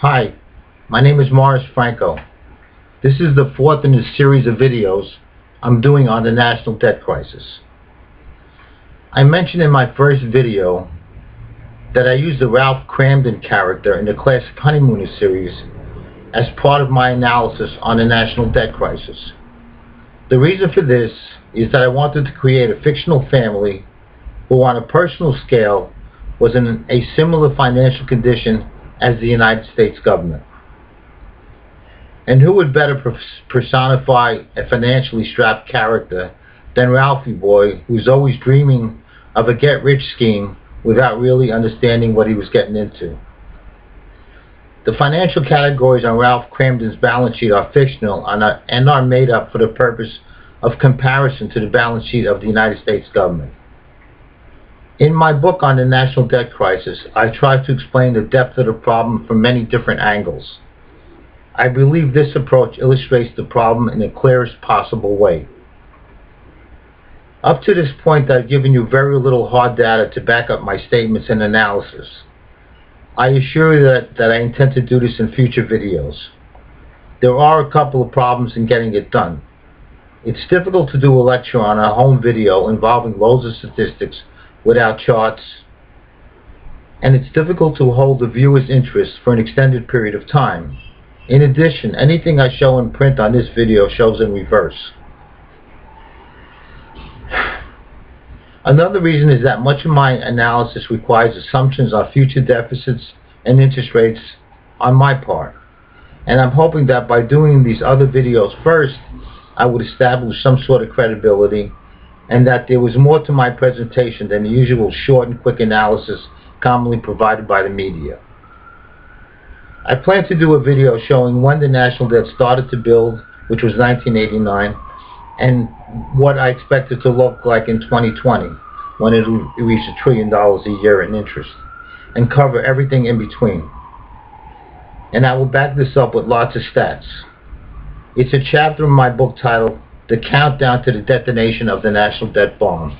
Hi, my name is Morris Franco. This is the fourth in a series of videos I'm doing on the national debt crisis. I mentioned in my first video that I used the Ralph Kramden character in the classic Honeymooners series as part of my analysis on the national debt crisis. The reason for this is that I wanted to create a fictional family who on a personal scale was in a similar financial condition as the United States government. And who would better personify a financially strapped character than Ralphie Boy, who's always dreaming of a get-rich scheme without really understanding what he was getting into. The financial categories on Ralph Kramden's balance sheet are fictional and are made up for the purpose of comparison to the balance sheet of the United States government. In my book on the national debt crisis, I try to explain the depth of the problem from many different angles. I believe this approach illustrates the problem in the clearest possible way. Up to this point, I've given you very little hard data to back up my statements and analysis. I assure you that I intend to do this in future videos. There are a couple of problems in getting it done. It's difficult to do a lecture on a home video involving loads of statistics without charts, and it's difficult to hold the viewer's interest for an extended period of time. In addition, anything I show in print on this video shows in reverse. Another reason is that much of my analysis requires assumptions on future deficits and interest rates on my part, and I'm hoping that by doing these other videos first, I would establish some sort of credibility and that there was more to my presentation than the usual short and quick analysis commonly provided by the media. I plan to do a video showing when the national debt started to build, which was 1989, and what I expect it to look like in 2020, when it will reach $1 trillion a year in interest, and cover everything in between. And I will back this up with lots of stats. It's a chapter in my book titled The Countdown to the Detonation of the National Debt Bomb.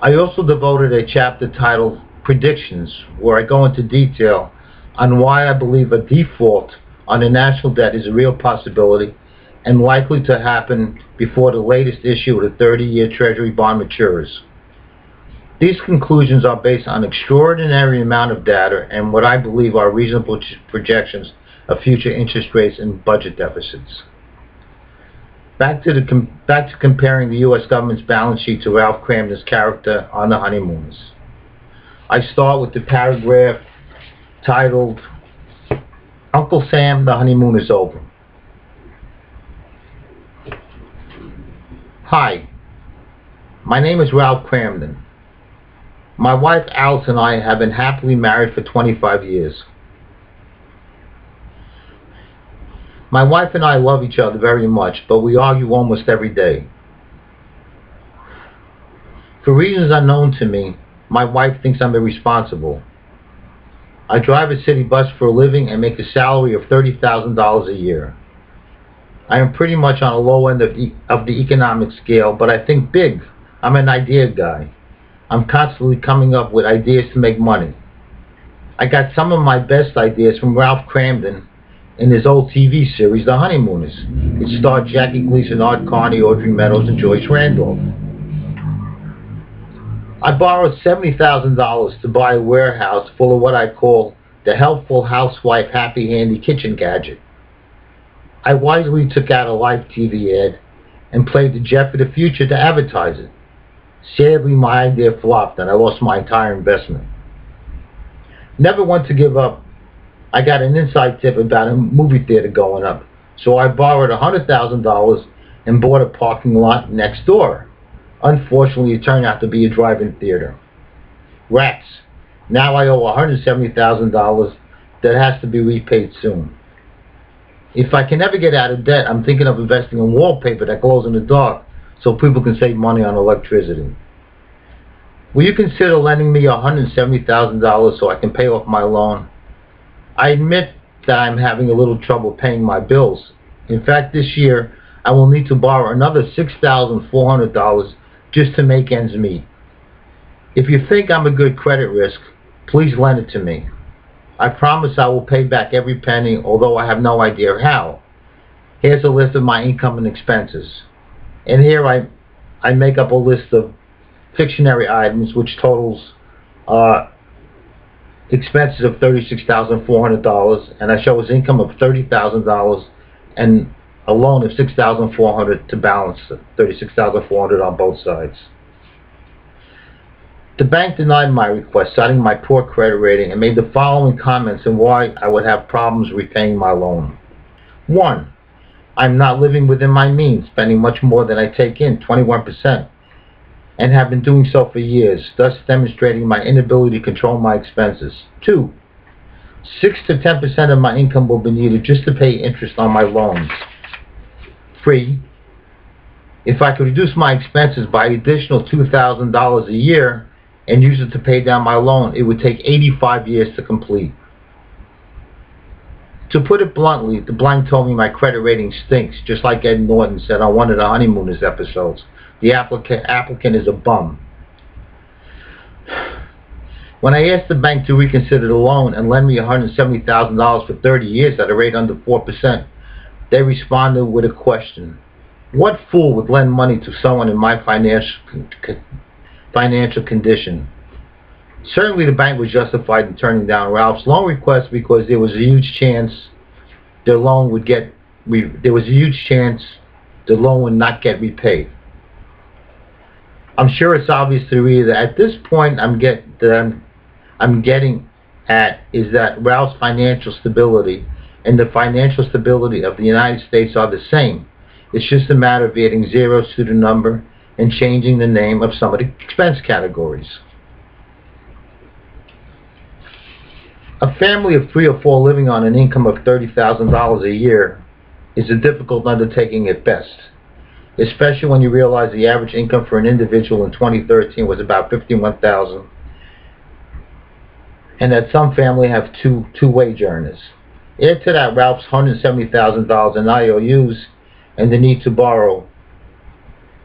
I also devoted a chapter titled Predictions, where I go into detail on why I believe a default on the national debt is a real possibility and likely to happen before the latest issue of the 30-year Treasury bond matures. These conclusions are based on an extraordinary amount of data and what I believe are reasonable projections of future interest rates and budget deficits. Back to comparing the U.S. government's balance sheet to Ralph Kramden's character on the Honeymooners. I start with the paragraph titled, Uncle Sam, the honeymoon is over. Hi, my name is Ralph Kramden. My wife Alice and I have been happily married for 25 years. My wife and I love each other very much, but we argue almost every day. For reasons unknown to me, my wife thinks I'm irresponsible. I drive a city bus for a living and make a salary of $30,000 a year. I am pretty much on a low end of the economic scale, but I think big. I'm an idea guy. I'm constantly coming up with ideas to make money. I got some of my best ideas from Ralph Kramden in his old TV series, The Honeymooners. It starred Jackie Gleason, Art Carney, Audrey Meadows, and Joyce Randolph. I borrowed $70,000 to buy a warehouse full of what I call the helpful housewife happy handy kitchen gadget. I wisely took out a live TV ad and played the jet for the future to advertise it. Sadly, my idea flopped and I lost my entire investment. Never want to give up. I got an inside tip about a movie theater going up, so I borrowed $100,000 and bought a parking lot next door. Unfortunately, it turned out to be a drive-in theater. Rats. Now I owe $170,000 that has to be repaid soon. If I can ever get out of debt, I'm thinking of investing in wallpaper that glows in the dark so people can save money on electricity. Will you consider lending me $170,000 so I can pay off my loan? I admit that I'm having a little trouble paying my bills. In fact, this year I will need to borrow another $6,400 just to make ends meet. If you think I'm a good credit risk, please lend it to me. I promise I will pay back every penny, although I have no idea how. Here's a list of my income and expenses. And here I make up a list of fictionary items which totals expenses of $36,400, and I show his income of $30,000 and a loan of $6,400 to balance $36,400 on both sides. The bank denied my request, citing my poor credit rating, and made the following comments on why I would have problems repaying my loan. 1. I'm not living within my means, spending much more than I take in, 21%, and have been doing so for years, thus demonstrating my inability to control my expenses. 2. 6 to 10% of my income will be needed just to pay interest on my loans. 3. If I could reduce my expenses by an additional $2,000 a year and use it to pay down my loan, it would take 85 years to complete. To put it bluntly, the blank told me my credit rating stinks, just like Ed Norton said on one of the Honeymooners episodes. The applicant is a bum. When I asked the bank to reconsider the loan and lend me $170,000 for 30 years at a rate under 4%, they responded with a question. What fool would lend money to someone in my financial condition? Certainly the bank was justified in turning down Ralph's loan request because there was a huge chance the loan would not get repaid. I'm sure it's obvious to the reader that at this point I'm getting at is that Ralph's financial stability and the financial stability of the United States are the same. It's just a matter of adding zeros to the number and changing the name of some of the expense categories. A family of 3 or 4 living on an income of $30,000 a year is a difficult undertaking at best, especially when you realize the average income for an individual in 2013 was about $51,000, and that some families have two wage earners. Add to that Ralph's $170,000 in IOUs and the need to borrow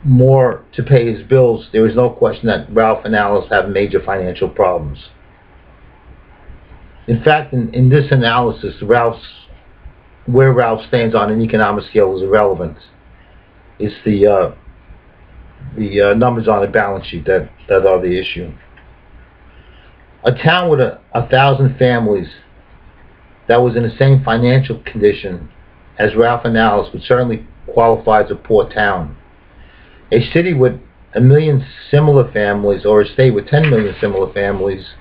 more to pay his bills, there is no question that Ralph and Alice have major financial problems. In fact, in this analysis, where Ralph stands on an economic scale is irrelevant. It's the numbers on the balance sheet that are the issue. A town with 1,000 families that was in the same financial condition as Ralph and Alice would certainly qualify as a poor town. A city with 1 million similar families, or a state with 10 million similar families,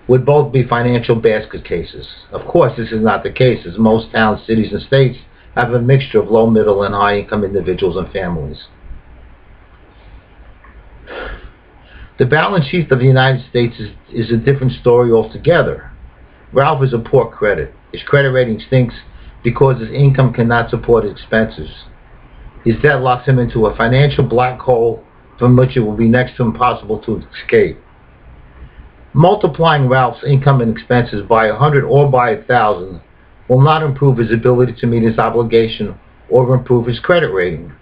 would both be financial basket cases. Of course, this is not the case, as most towns, cities, and states have a mixture of low, middle, and high-income individuals and families. The balance sheet of the United States is a different story altogether. Ralph is a poor credit. His credit rating stinks because his income cannot support his expenses. His debt locks him into a financial black hole from which it will be next to impossible to escape. Multiplying Ralph's income and expenses by 100 or by 1,000 will not improve his ability to meet his obligation or improve his credit rating.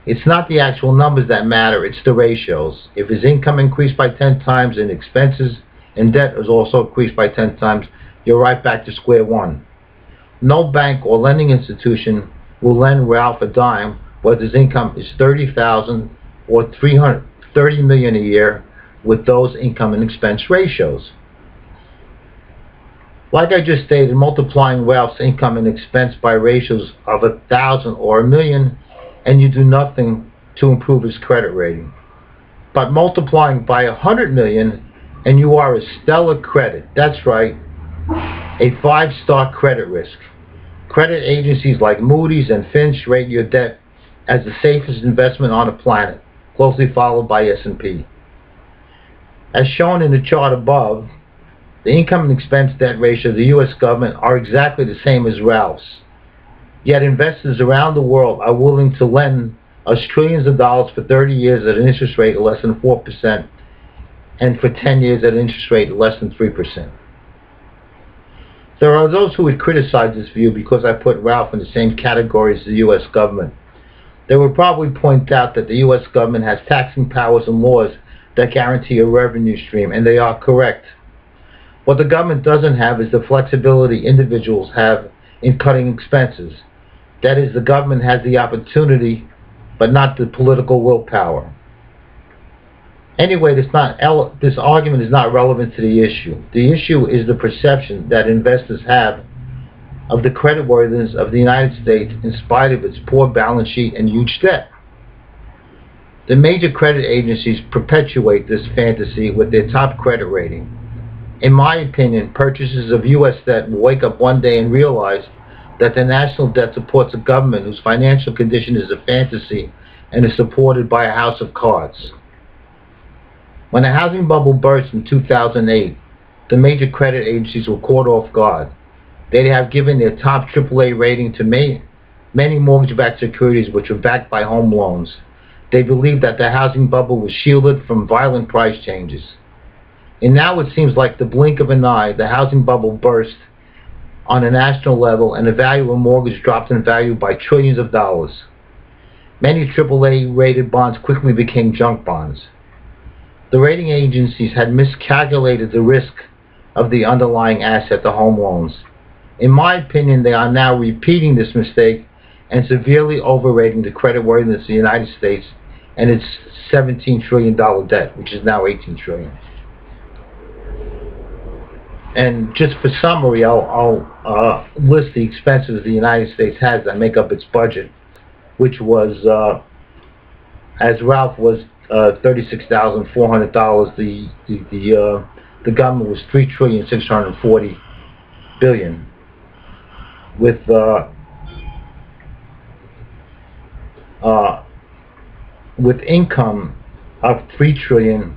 It's not the actual numbers that matter, it's the ratios. If his income increased by 10 times and expenses and debt is also increased by 10 times, you're right back to square one. No bank or lending institution will lend Ralph a dime whether his income is $30,000 or $330 million a year with those income and expense ratios. Like I just stated, multiplying Ralph's income and expense by ratios of 1,000 or 1,000,000 and you do nothing to improve his credit rating. But multiplying by 100 million and you are a stellar credit. That's right, a 5-star credit risk. Credit agencies like Moody's and Fitch rate your debt as the safest investment on the planet, closely followed by S&P. As shown in the chart above, the income and expense debt ratio of the U.S. government are exactly the same as Ralph's. Yet investors around the world are willing to lend us trillions of dollars for 30 years at an interest rate of less than 4% and for 10 years at an interest rate of less than 3%. There are those who would criticize this view because I put Ralph in the same category as the U.S. government. They would probably point out that the U.S. government has taxing powers and laws that guarantee a revenue stream, and they are correct. What the government doesn't have is the flexibility individuals have in cutting expenses. That is, the government has the opportunity, but not the political willpower. Anyway, this argument is not relevant to the issue. The issue is the perception that investors have of the creditworthiness of the United States in spite of its poor balance sheet and huge debt. The major credit agencies perpetuate this fantasy with their top credit rating. In my opinion, purchasers of U.S. debt will wake up one day and realize that the national debt supports a government whose financial condition is a fantasy and is supported by a house of cards. When the housing bubble burst in 2008, the major credit agencies were caught off guard. They have given their top AAA rating to many mortgage-backed securities which were backed by home loans. They believed that the housing bubble was shielded from violent price changes. And now it seems like the blink of an eye, the housing bubble burst on a national level and the value of mortgage dropped in value by trillions of dollars. Many AAA-rated bonds quickly became junk bonds. The rating agencies had miscalculated the risk of the underlying asset, the home loans. In my opinion, they are now repeating this mistake and severely overrating the creditworthiness of the United States and its $17 trillion debt, which is now $18 trillion. And just for summary, I'll list the expenses the United States has that make up its budget, which was, as Ralph was $36,400. The government was $3,640,000,000,000, with income of $3 trillion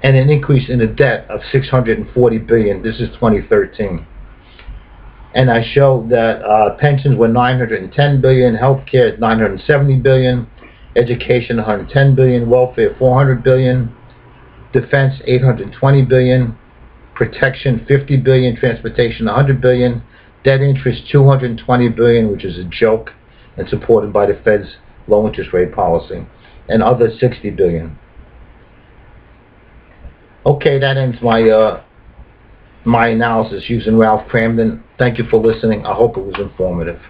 and an increase in the debt of $640 billion. This is 2013. And I showed that pensions were $910 billion, healthcare $970 billion, education $110 billion, welfare $400 billion, defense $820 billion, protection $50 billion, transportation $100 billion, debt interest $220 billion, which is a joke and supported by the Fed's low interest rate policy, and other $60 billion. Okay, that ends my my analysis using Ralph Kramden. Thank you for listening. I hope it was informative.